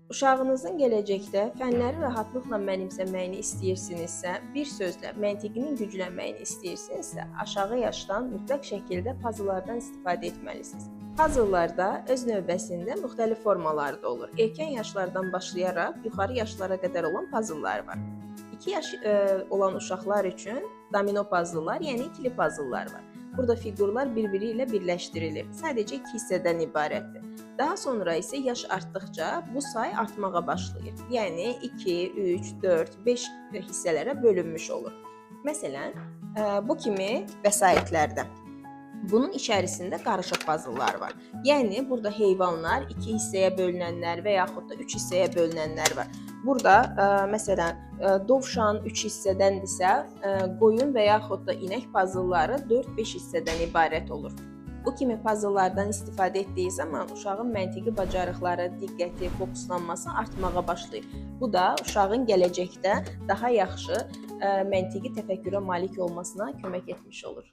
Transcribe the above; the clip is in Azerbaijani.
Uşağınızın gələcəkdə fənləri rahatlıqla mənimsəməyini istəyirsinizsə, bir sözlə məntiqinin güclənməyini istəyirsinizsə, aşağı yaşdan mütləq şəkildə puzzlelardan istifadə etməlisiniz. Puzzlelarda öz növbəsində müxtəlif formaları da olur. Erkən yaşlardan başlayaraq yuxarı yaşlara qədər olan puzzlelar var. 2 yaş olan uşaqlar üçün domino puzzlelar, yəni ikili puzzlelar var. Burada fiqurlar bir-biri ilə birləşdirilir. Sadəcə 2 hissədən ibarətdir. Daha sonra isə yaş artdıqca bu say artmağa başlayır. Yəni 2, 3, 4, 5 hissələrə bölünmüş olur. Məsələn, bu kimi vəsaitlərdə. Bunun içərisində qarışıq puzzlelar var. Yəni burada heyvanlar 2 hissəyə bölünənlər və yaxud da 3 hissəyə bölünənlər var. Burada məsələn dovşan 3 hissədəndirsə, qoyun və yaxud da inək puzzleları 4-5 hissədən ibarət olur. Bu kimi puzzlelardan istifadə etdiyi zaman uşağın məntiqi bacarıqları, diqqəti, fokuslanması artmağa başlayır. Bu da uşağın gələcəkdə daha yaxşı məntiqi təfəkkürə malik olmasına kömək etmiş olur.